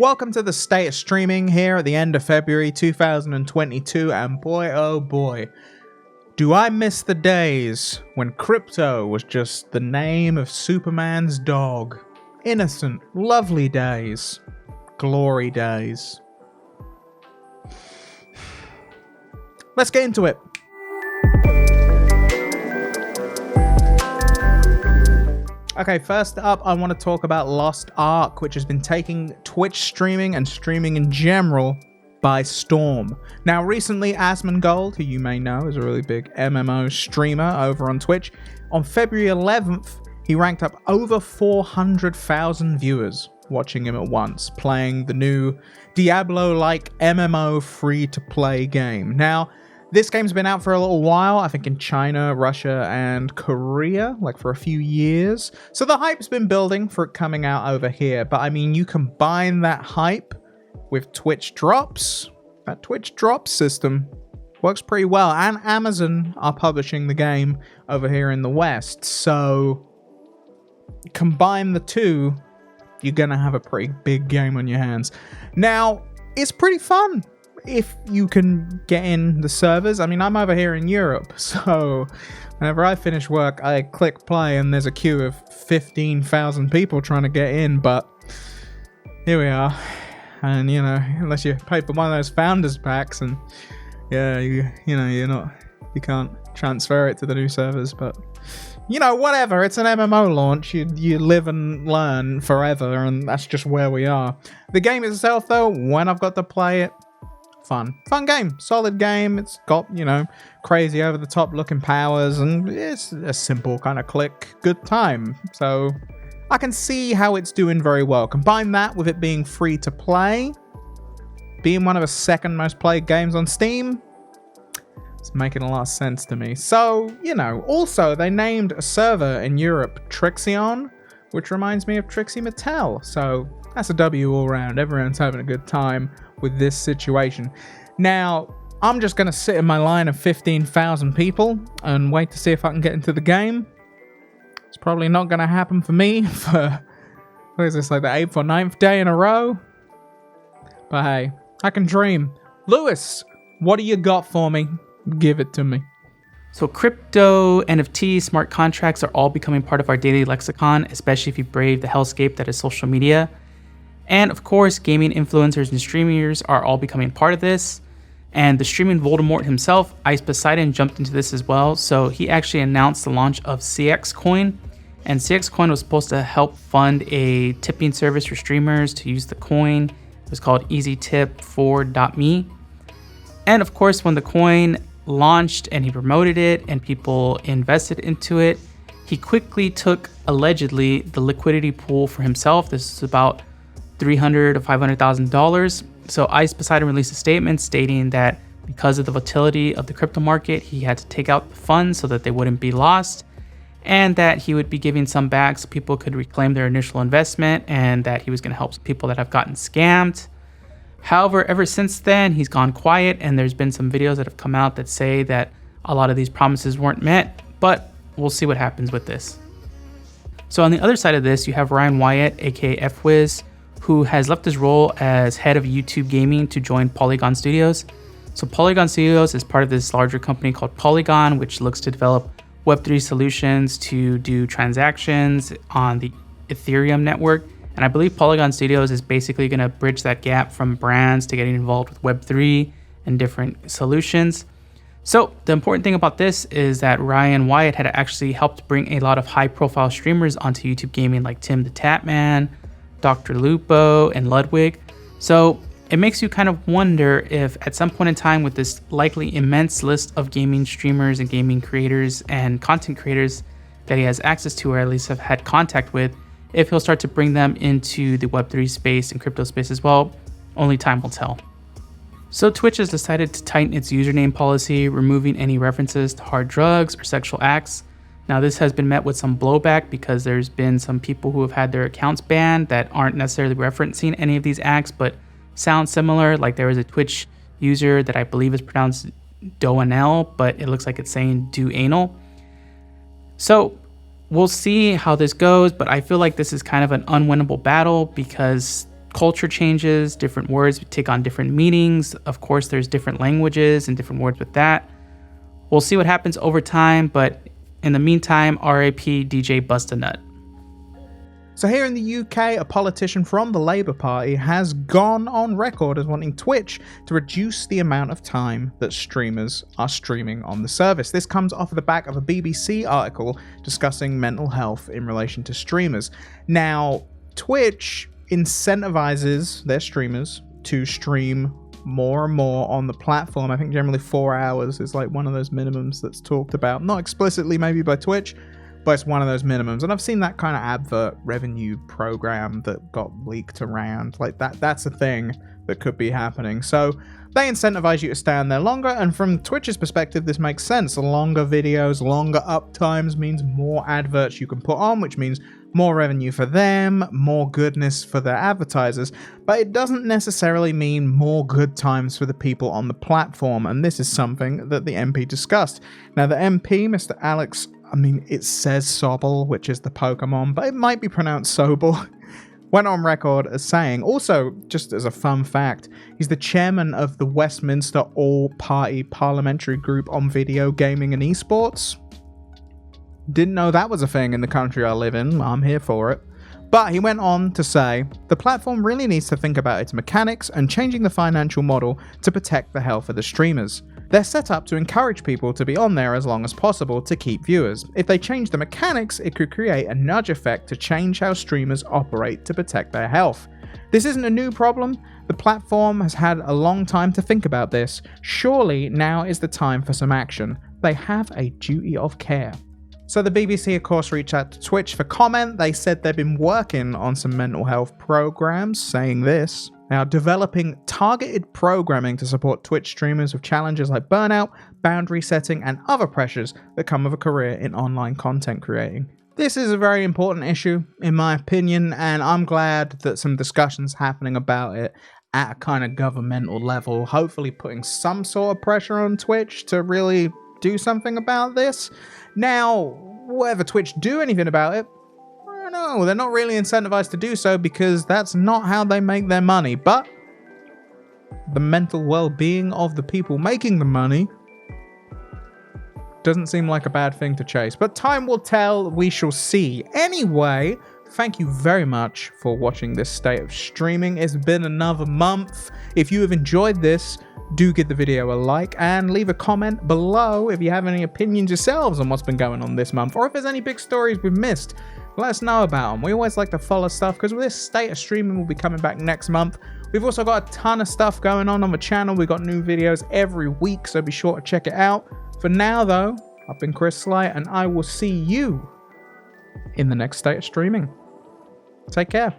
Welcome to the state of streaming here at the end of February 2022, and boy oh boy, do I miss the days when crypto was just the name of Superman's dog. Innocent, lovely days. Glory days. Let's get into it. Okay, first up, I want to talk about Lost Ark, which has been taking Twitch streaming and streaming in general by storm. Now, recently, Asmongold, who you may know is a really big MMO streamer over on Twitch, on February 11th, he ranked up over 400,000 viewers watching him at once, playing the new Diablo-like MMO free-to-play game. Now, this game's been out for a little while, I think in China, Russia, and Korea, like for a few years. So the hype's been building for it coming out over here. But I mean, you combine that hype with Twitch drops. That Twitch drops system works pretty well. And Amazon are publishing the game over here in the West. So combine the two, you're going to have a pretty big game on your hands. Now, it's pretty fun if you can get in the servers. I mean, I'm over here in Europe, so whenever I finish work, I click play and there's a queue of 15,000 people trying to get in, but here we are. And, you know, unless you pay for one of those founders packs, and yeah, you can't transfer it to the new servers, but you know, whatever, it's an MMO launch, you live and learn forever, and that's just where we are. The game itself, though, when I've got to play it, fun game, solid game. It's got, you know, crazy over the top looking powers, and it's a simple kind of click good time. So I can see how it's doing very well. Combine that with it being free to play, being one of the second most played games on Steam, it's making a lot of sense to me. So, you know, also they named a server in Europe Trixion, which reminds me of Trixie Mattel. So that's a W all around. Everyone's having a good time with this situation. Now, I'm just going to sit in my line of 15,000 people and wait to see if I can get into the game. It's probably not going to happen for me for, what is this, like the 8th or 9th day in a row? But hey, I can dream. Lewis, what do you got for me? Give it to me. So crypto, NFT, smart contracts are all becoming part of our daily lexicon, especially if you brave the hellscape that is social media. And of course, gaming influencers and streamers are all becoming part of this. And the streaming Voldemort himself, Ice Poseidon, jumped into this as well. So he actually announced the launch of CX Coin. And CX Coin was supposed to help fund a tipping service for streamers to use the coin. It was called EasyTip4.me. And of course, when the coin launched and he promoted it and people invested into it, he quickly took, allegedly, the liquidity pool for himself. This is about $300,000 to $500,000. So Ice Poseidon released a statement stating that because of the volatility of the crypto market, he had to take out the funds so that they wouldn't be lost, and that he would be giving some back so people could reclaim their initial investment, and that he was going to help people that have gotten scammed. However, ever since then, he's gone quiet, and there's been some videos that have come out that say that a lot of these promises weren't met, but we'll see what happens with this. So on the other side of this, you have Ryan Wyatt, aka FWiz, who has left his role as head of YouTube gaming to join Polygon Studios. So Polygon Studios is part of this larger company called Polygon, which looks to develop Web3 solutions to do transactions on the Ethereum network. And I believe Polygon Studios is basically going to bridge that gap from brands to getting involved with Web3 and different solutions. So the important thing about this is that Ryan Wyatt had actually helped bring a lot of high-profile streamers onto YouTube gaming, like Tim the Tatman, Dr. Lupo, and Ludwig. So it makes you kind of wonder if at some point in time, with this likely immense list of gaming streamers and gaming creators and content creators that he has access to, or at least have had contact with, if he'll start to bring them into the Web3 space and crypto space as well. Only time will tell. So Twitch has decided to tighten its username policy, removing any references to hard drugs or sexual acts. Now, this has been met with some blowback because there's been some people who have had their accounts banned that aren't necessarily referencing any of these acts, but sound similar. Like there was a Twitch user that I believe is pronounced Doanel, but it looks like it's saying do anal. So we'll see how this goes, but I feel like this is kind of an unwinnable battle because culture changes, different words take on different meanings. Of course, there's different languages and different words with that. We'll see what happens over time, but in the meantime, RIP DJ Bust-a-Nut. So here in the UK, a politician from the Labour Party has gone on record as wanting Twitch to reduce the amount of time that streamers are streaming on the service. This comes off the back of a BBC article discussing mental health in relation to streamers. Now, Twitch incentivizes their streamers to stream more and more on the platform. I think generally 4 hours is like one of those minimums that's talked about, not explicitly maybe by Twitch, but it's one of those minimums. And I've seen that kind of advert revenue program that got leaked around. Like that's a thing that could be happening. So they incentivize you to stay on there longer. And from Twitch's perspective, this makes sense. Longer videos, longer uptimes means more adverts you can put on, which means more revenue for them, more goodness for their advertisers. But it doesn't necessarily mean more good times for the people on the platform. And this is something that the MP discussed. Now, the MP, Mr. Alex, it says Sobel, which is the Pokemon, but it might be pronounced Sobel, went on record as saying, also, just as a fun fact, he's the chairman of the Westminster All-Party Parliamentary Group on Video Gaming and Esports. Didn't know that was a thing in the country I live in. I'm here for it. But he went on to say, the platform really needs to think about its mechanics and changing the financial model to protect the health of the streamers. They're set up to encourage people to be on there as long as possible to keep viewers. If they change the mechanics, it could create a nudge effect to change how streamers operate to protect their health. This isn't a new problem. The platform has had a long time to think about this. Surely now is the time for some action. They have a duty of care. So the BBC, of course, reached out to Twitch for comment. They said they've been working on some mental health programs, saying this. Now, developing targeted programming to support Twitch streamers with challenges like burnout, boundary setting, and other pressures that come with a career in online content creating. This is a very important issue, in my opinion, and I'm glad that some discussions happening about it at a kind of governmental level, hopefully putting some sort of pressure on Twitch to really do something about this. Now, whether Twitch do anything about it, I don't know. They're not really incentivized to do so because that's not how they make their money. But the mental well-being of the people making the money doesn't seem like a bad thing to chase. But time will tell. We shall see. Anyway, thank you very much for watching this state of streaming. It's been another month. If you have enjoyed this, do give the video a like and leave a comment below if you have any opinions yourselves on what's been going on this month, or if there's any big stories we've missed. Let us know about them. We always like to follow stuff because this state of streaming will be coming back next month. We've also got a ton of stuff going on the channel. We've got new videos every week, so be sure to check it out. For now, though, I've been Chris Sly, and I will see you in the next state of streaming. Take care.